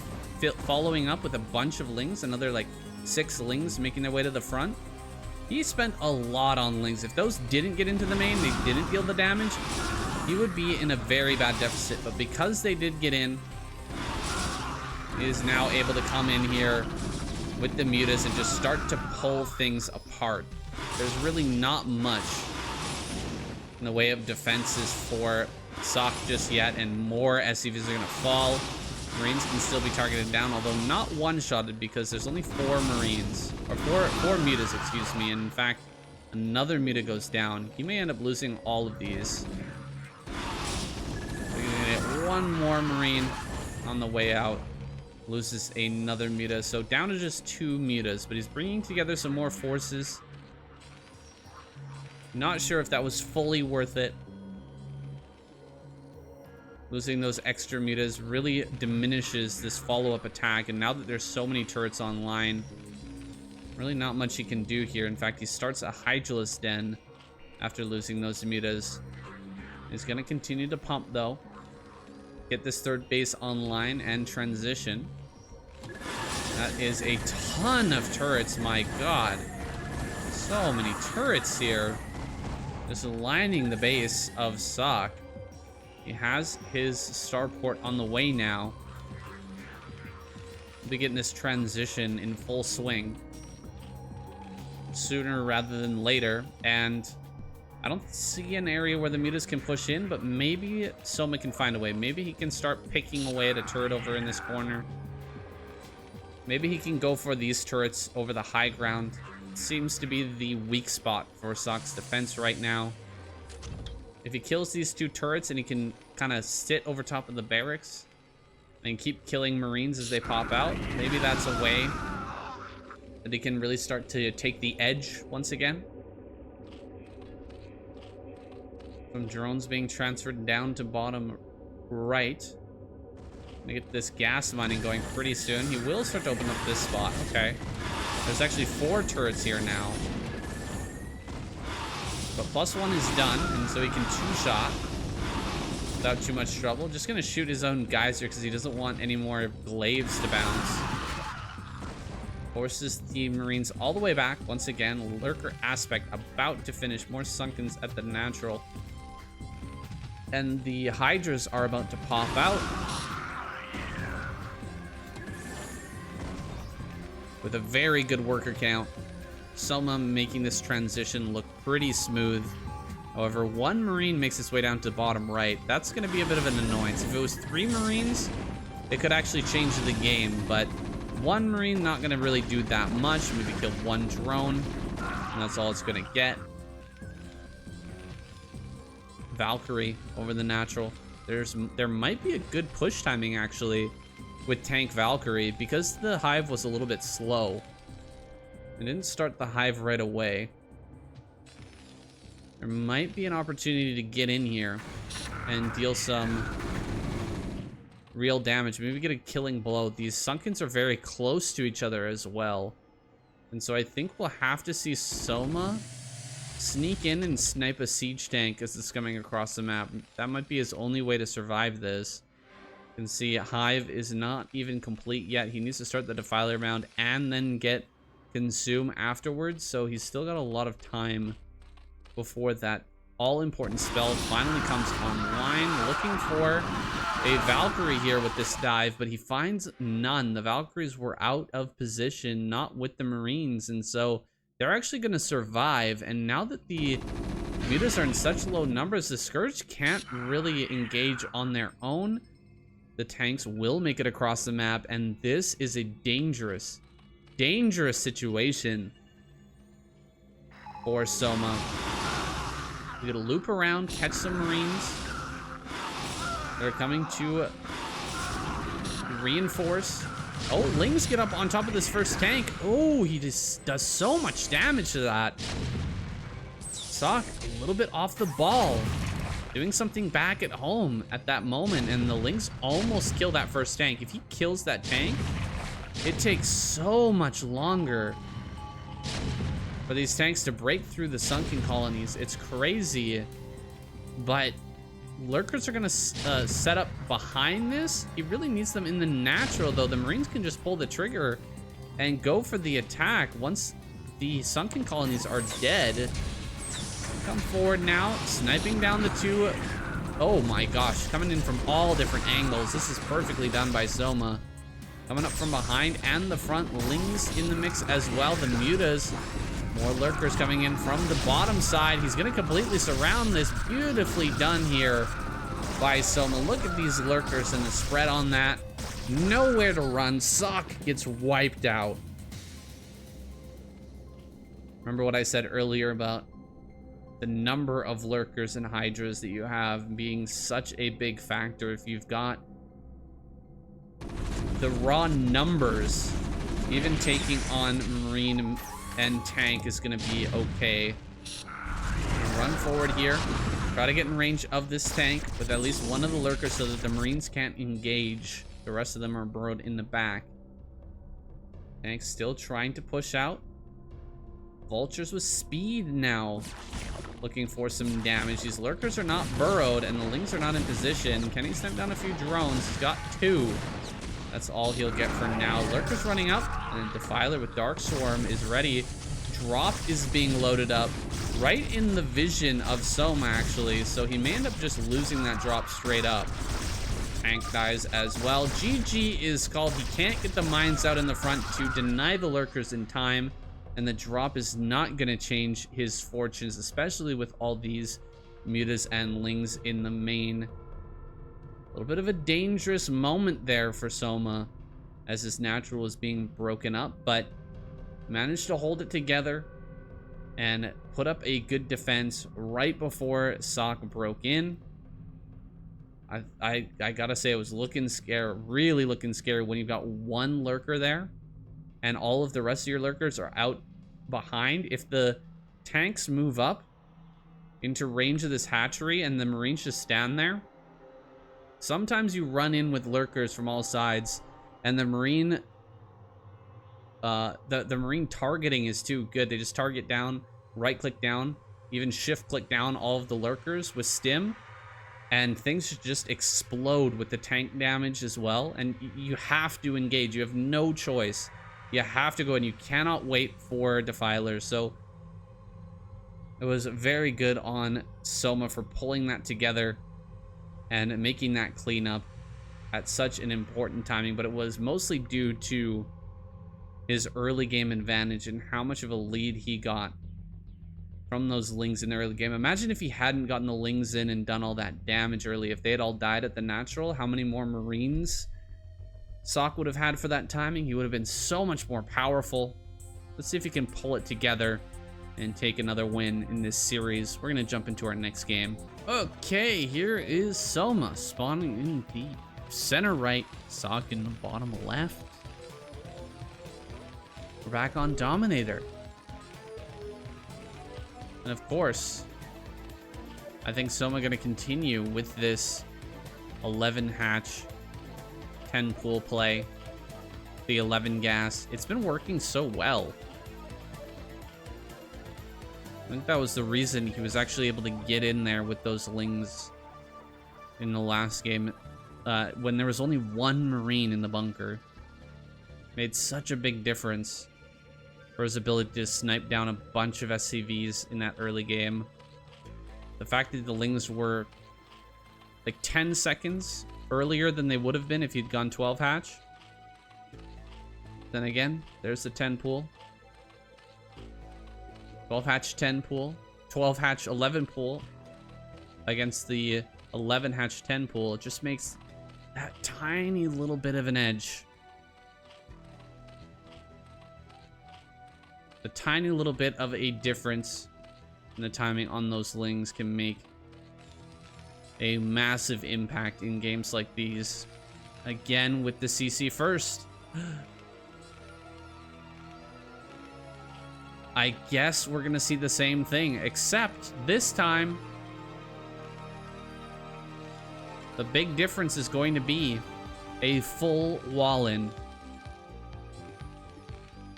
following up with a bunch of Lings, another like 6 Lings making their way to the front. He spent a lot on Lings. If those didn't get into the main, they didn't deal the damage, he would be in a very bad deficit. But because they did get in, he is now able to come in here with the mutas and just start to pull things apart. There's really not much in the way of defenses for SOC just yet, and more SCVs are going to fall. Marines can still be targeted down, although not one-shotted because there's only 4 Marines, or four mutas, excuse me. And in fact, another muta goes down. He may end up losing all of these. We're gonna get one more Marine on the way out. Loses another muta, so down to just 2 mutas, but he's bringing together some more forces. Not sure if that was fully worth it. Losing those extra mutas really diminishes this follow-up attack, and now that there's so many turrets online, really not much he can do here. In fact, he starts a Hydralisk Den after losing those mutas. He's going to continue to pump, though. Get this 3rd base online and transition. That is a ton of turrets, my god. So many turrets here. Just lining the base of SOC. He has his starport on the way now. We'll be getting this transition in full swing sooner rather than later. And I don't see an area where the mutas can push in, but maybe Soma can find a way. Maybe he can start picking away at a turret over in this corner. Maybe he can go for these turrets over the high ground. It seems to be the weak spot for SOC's defense right now. If he kills these 2 turrets and he can kind of sit over top of the barracks and keep killing Marines as they pop out, maybe that's a way that he can really start to take the edge once again. Some drones being transferred down to bottom right. Gonna get this gas mining going pretty soon. He will start to open up this spot. Okay. There's actually 4 turrets here now. But +1 is done, and so he can 2-shot without too much trouble. Just gonna shoot his own geyser because he doesn't want any more glaives to bounce. Forces the Marines all the way back once again. Lurker aspect about to finish. More sunkens at the natural. And the Hydras are about to pop out. With a very good worker count. Soma making this transition look pretty smooth. However, 1 Marine makes its way down to bottom right. That's going to be a bit of an annoyance. If it was 3 Marines, it could actually change the game. But 1 Marine, not going to really do that much. Maybe kill 1 drone. And that's all it's going to get. Valkyrie over the natural. There might be a good push timing, actually, with tank Valkyrie. Because the hive was a little bit slow. I didn't start the hive right away. There might be an opportunity to get in here and deal some real damage. Maybe get a killing blow. These sunkens are very close to each other as well. And so I think we'll have to see Soma sneak in and snipe a siege tank as it's coming across the map. That might be his only way to survive this. You can see hive is not even complete yet. He needs to start the defiler round and then get consume afterwards, so he's still got a lot of time before that all-important spell finally comes online. Looking for a Valkyrie here with this dive, but he finds none. The Valkyries were out of position, not with the Marines, and so they're actually going to survive. And now that the mutas are in such low numbers, the Scourge can't really engage on their own. the tanks will make it across the map, and this is a dangerous, dangerous situation for SOMA. We gotta loop around, catch some Marines. They're coming to reinforce. Oh, Lings get up on top of this first tank. Oh, he just does so much damage to that. SOK a little bit off the ball, doing something back at home at that moment, and the Lings almost kill that first tank. If he kills that tank, it takes so much longer for these tanks to break through the sunken colonies. It's crazy, but Lurkers are gonna set up behind this. He really needs them in the natural, though. The Marines can just pull the trigger and go for the attack once the sunken colonies are dead. Come forward now, sniping down the two. Oh my gosh, coming in from all different angles. This is perfectly done by SOMA. Coming up from behind and the front, Lings in the mix as well. The Mutas, more Lurkers coming in from the bottom side. He's gonna completely surround this. Beautifully done here by SOMA. Look at these Lurkers and the spread on that. Nowhere to run. SOK gets wiped out. Remember what I said earlier about the number of Lurkers and Hydras that you have being such a big factor. If you've got the raw numbers, even taking on Marine and tank is gonna be okay. Run forward here. Try to get in range of this tank with at least one of the Lurkers so that the Marines can't engage. The rest of them are burrowed in the back. Tank still trying to push out. Vultures with speed now, looking for some damage. These Lurkers are not burrowed and the Lings are not in position. Can he snipe down a few drones? He's got 2. That's all he'll get for now. Lurkers running up, and Defiler with Dark Swarm is ready. Drop is being loaded up right in the vision of SOMA, actually, so he may end up just losing that drop straight up. Tank dies as well. GG is called. He can't get the mines out in the front to deny the Lurkers in time, and the drop is not going to change his fortunes, especially with all these Mutas and Lings in the main. A little bit of a dangerous moment there for SOMA as his natural is being broken up, but managed to hold it together and put up a good defense right before SOK broke in. I gotta say, it was looking scary, really looking scary when you've got one Lurker there and all of the rest of your Lurkers are out behind. If the tanks move up into range of this hatchery and the Marines just stand there, sometimes you run in with Lurkers from all sides, and the Marine, the Marine targeting is too good. They just target down, right-click down, even shift-click down all of the Lurkers with stim, and things just explode with the tank damage as well. And you have to engage. You have no choice. You have to go, and you cannot wait for Defilers. So it was very good on SOMA for pulling that together and making that cleanup at such an important timing, but it was mostly due to his early game advantage and how much of a lead he got from those Lings in the early game. Imagine if he hadn't gotten the Lings in and done all that damage early. If they had all died at the natural, how many more Marines SOK would have had for that timing? He would have been so much more powerful. Let's see if he can pull it together and take another win in this series. We're gonna jump into our next game. Okay, here is SOMA spawning in the center right, SOK in the bottom left. We're back on Dominator. And of course, I think SOMA gonna continue with this 11 hatch, 10 pool play, the 11 gas. It's been working so well. I think that was the reason he was actually able to get in there with those Lings in the last game, when there was only one Marine in the bunker. Made such a big difference for his ability to snipe down a bunch of SCVs in that early game. The fact that the Lings were like 10 seconds earlier than they would have been if you'd gone 12 hatch. Then again, there's the 10 pool. 12 hatch 10 pool, 12 hatch 11 pool against the 11 hatch 10 pool. It just makes that tiny little bit of an edge. The tiny little bit of a difference in the timing on those lings can make a massive impact in games like these. Again, with the CC first. I guess we're gonna see the same thing, except this time the big difference is going to be a full wall-in.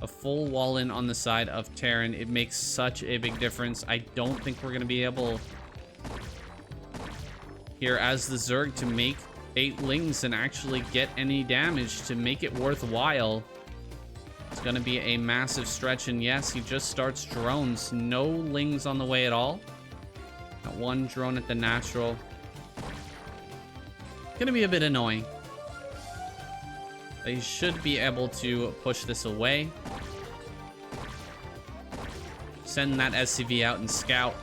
A full wall-in on the side of Terran. It makes such a big difference. I don't think we're gonna be able here as the Zerg to make 8 lings and actually get any damage to make it worthwhile. It's gonna be a massive stretch, and yes, he just starts drones. No lings on the way at all. Got 1 drone at the natural. Gonna be a bit annoying. They should be able to push this away. Send that SCV out and scout.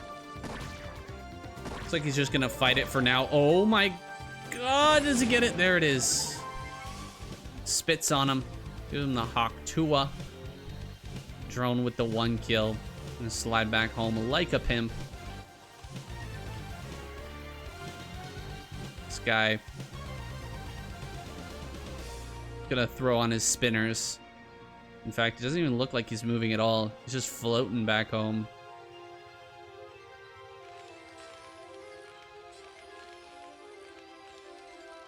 Looks like he's just gonna fight it for now. Oh my god, does he get it? There it is. Spits on him. Give him the Hawk Tua. Drone with the 1 kill. Gonna slide back home like a pimp. This guy gonna throw on his spinners. In fact, it doesn't even look like he's moving at all. He's just floating back home.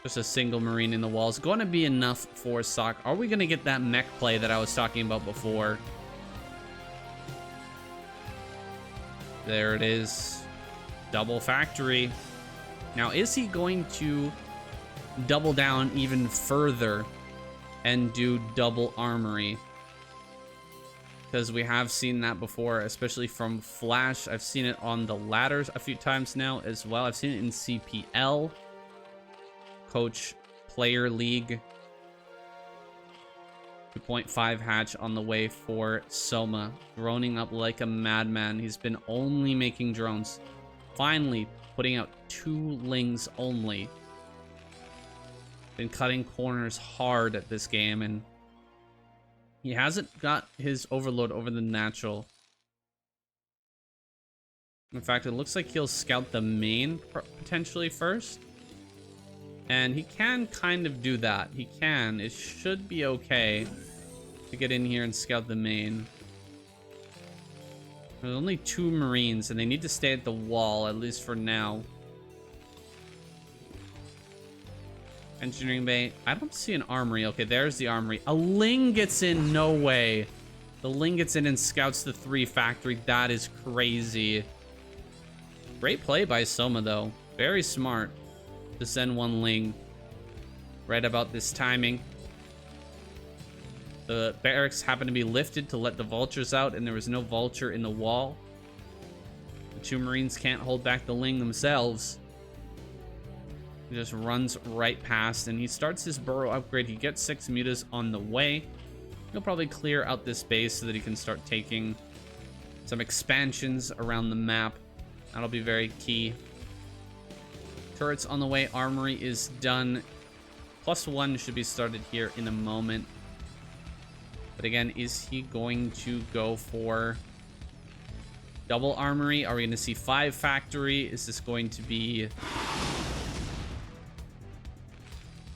Just a single Marine in the walls. Going to be enough for SOC. Are we going to get that mech play that I was talking about before? There it is. Double factory. Now, is he going to double down even further and do double armory? Because we have seen that before, especially from Flash. I've seen it on the ladders a few times now as well. I've seen it in CPL. Coach Player League. 2.5 hatch on the way for SOMA. Droning up like a madman. He's been only making drones. Finally putting out 2 lings only. Been cutting corners hard at this game, and he hasn't got his overload over the natural. In fact, it looks like he'll scout the main potentially first. And he can kind of do that. He can. It should be okay to get in here and scout the main. There's only 2 Marines, and they need to stay at the wall, at least for now. Engineering bay. I don't see an armory. Okay, there's the armory. A ling gets in. No way. The ling gets in and scouts the 3 factory. That is crazy. Great play by SOMA, though. Very smart to send 1 ling right about this timing. The barracks happened to be lifted to let the vultures out, and there was no vulture in the wall. The 2 Marines can't hold back the ling themselves. He just runs right past, and he starts his burrow upgrade. He gets 6 mutas on the way. He'll probably clear out this base so that he can start taking some expansions around the map. That'll be very key. Turrets on the way. Armory is done. +1 should be started here in a moment. But again, is he going to go for double armory? Are we going to see 5 factory? Is this going to be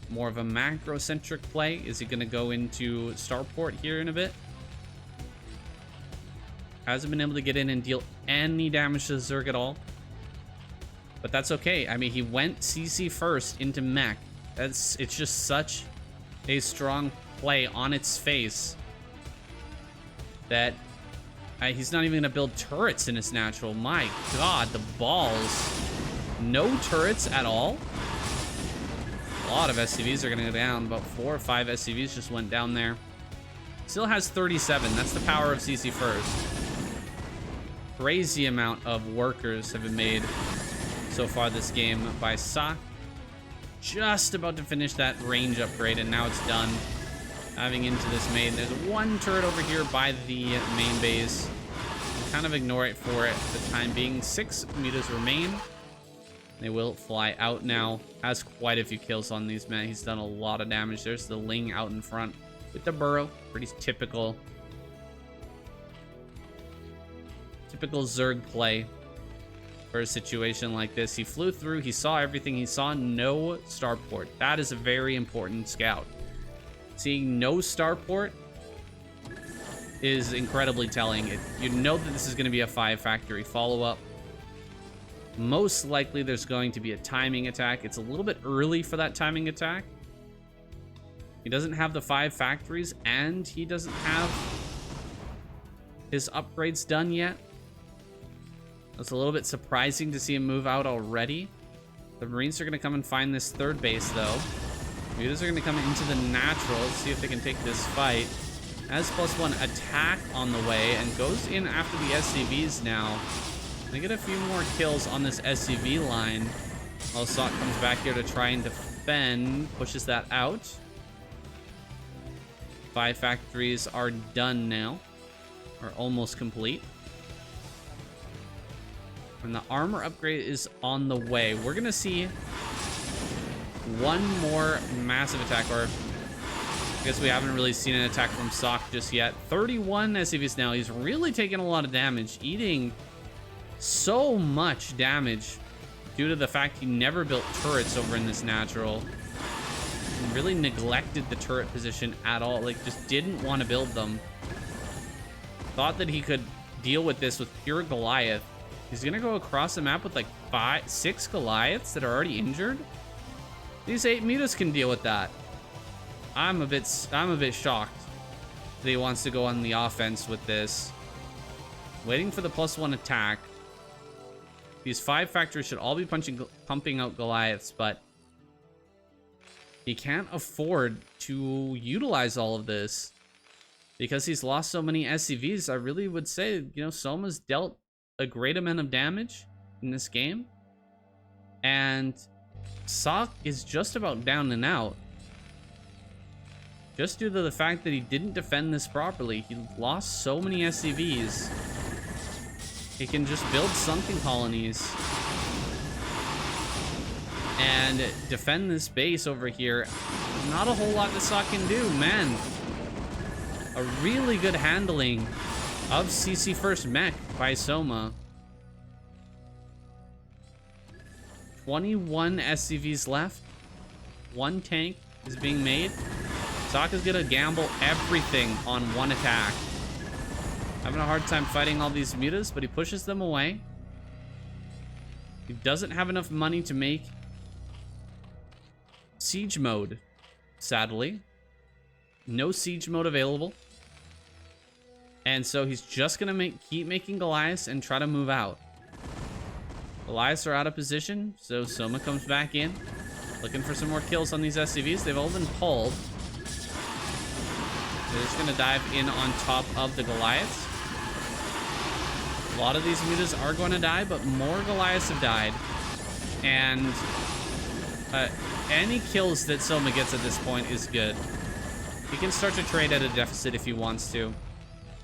more of a macro-centric play? Is he going to go into Starport here in a bit? Hasn't been able to get in and deal any damage to the Zerg at all. But that's okay. I mean, he went CC first into mech. It's just such a strong play on its face that he's not even going to build turrets in his natural. My god, the balls. No turrets at all. A lot of SCVs are going to go down. About 4 or 5 SCVs just went down there. Still has 37. That's the power of CC first. Crazy amount of workers have been made so far this game by SOC. Just about to finish that range upgrade, and now it's done. Diving into this main. There's 1 turret over here by the main base. Kind of ignore it for the time being. 6 mutas remain. They will fly out now. Has quite a few kills on these men. He's done a lot of damage. There's the Ling out in front with the burrow. Pretty typical. Typical Zerg play for a situation like this. He flew through. He saw everything. He saw no starport. That is a very important scout. Seeing no starport is incredibly telling. You know that this is going to be a 5 factory follow-up. Most likely there's going to be a timing attack. It's a little bit early for that timing attack. He doesn't have the 5 factories, and he doesn't have his upgrades done yet. It's a little bit surprising to see him move out already. The Marines are going to come and find this 3rd base, though. Mutas are going to come into the natural. Let's see if they can take this fight. Has +1 attack on the way and goes in after the SCVs now. They get a few more kills on this SCV line. While SOK comes back here to try and defend. Pushes that out. 5 factories are done now. Or almost complete. And the armor upgrade is on the way. We're going to see one more massive attack. Or I guess we haven't really seen an attack from SOK just yet. 31 SCVs now. He's really taking a lot of damage. Eating so much damage due to the fact he never built turrets over in this natural. He really neglected the turret position at all. Like, just didn't want to build them. Thought that he could deal with this with pure Goliath. He's gonna go across the map with like 6 Goliaths that are already injured. These 8 mutas can deal with that. I'm a bit shocked that he wants to go on the offense with this. Waiting for the +1 attack. These 5 factories should all be pumping out Goliaths, but he can't afford to utilize all of this because he's lost so many SCVs. I really would say, you know, SOMA's dealt a great amount of damage in this game, and SOK is just about down and out just due to the fact that he didn't defend this properly. He lost so many SCVs. He can just build sunken colonies and defend this base over here. Not a whole lot that SOK can do, man. A really good handling of CC first mech by SOMA. 21 SCVs left. 1 tank is being made. SOK is gonna gamble everything on 1 attack. Having a hard time fighting all these mutas, but he pushes them away. He doesn't have enough money to make siege mode, sadly. No siege mode available. And so he's just gonna keep making Goliaths and try to move out. Goliaths are out of position, so SOMA comes back in, looking for some more kills on these SCVs. They've all been pulled. They're just gonna dive in on top of the Goliaths. A lot of these mutas are going to die, but more Goliaths have died. And any kills that SOMA gets at this point is good. He can start to trade at a deficit if he wants to,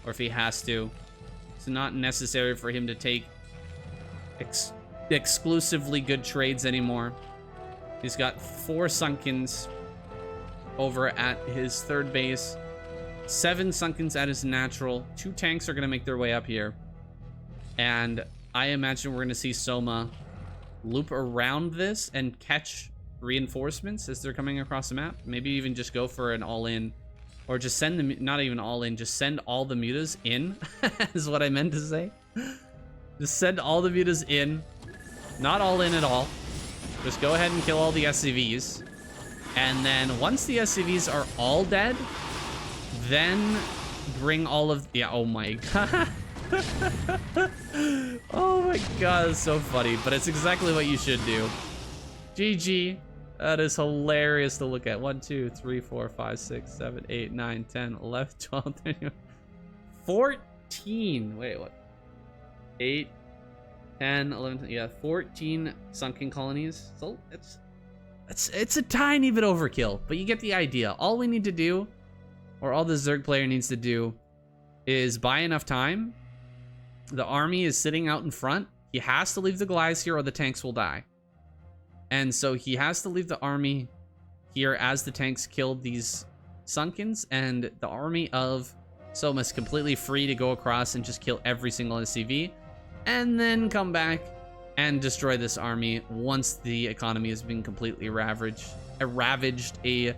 or if he has to. It's not necessary for him to take exclusively good trades anymore. He's got 4 sunkens over at his 3rd base, 7 sunkens at his natural. 2 tanks are going to make their way up here. And I imagine we're going to see SOMA loop around this and catch reinforcements as they're coming across the map. Maybe even just go for an all-in, or just send them, not even all-in, just send all the mutas in, is what I meant to say. Just send all the mutas in, not all in at all. Just go ahead and kill all the SCVs. And then once the SCVs are all dead, then bring all of, yeah, oh my god. Oh my god, it's so funny, but it's exactly what you should do. GG. That is hilarious to look at. 1, 2, 3, 4, 5, 6, 7, 8, 9, 10, 11, 12, 13, 14. Wait, what? 8, 10, 11, yeah, 14 sunken colonies. So it's a tiny bit overkill, but you get the idea. All we need to do, or all the Zerg player needs to do, is buy enough time. The army is sitting out in front. He has to leave the Goliaths here or the tanks will die. And so he has to leave the army here as the tanks killed these sunkens, and the army of SOMA is completely free to go across and just kill every single SCV, and then come back and destroy this army once the economy has been completely ravaged. A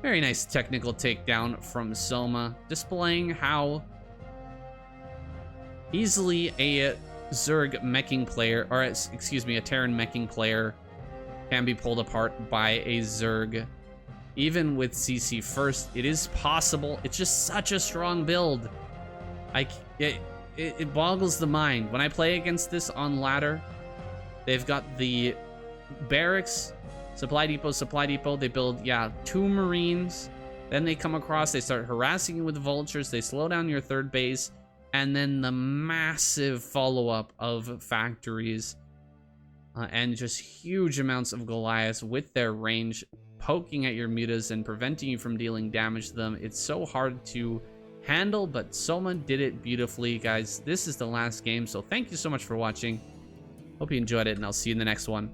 very nice technical takedown from SOMA, displaying how easily a Zerg meching player, or excuse me, a Terran meching player can be pulled apart by a Zerg. Even with CC first, it is possible. It's just such a strong build. It boggles the mind. When I play against this on ladder, they've got the barracks, supply depot. They build, yeah, 2 Marines. Then they come across, they start harassing you with vultures. They slow down your third base. And then the massive follow-up of factories and just huge amounts of Goliaths with their range poking at your mutas and preventing you from dealing damage to them. It's so hard to handle, but SOMA did it beautifully, guys. This is the last game, so thank you so much for watching. Hope you enjoyed it, and I'll see you in the next one.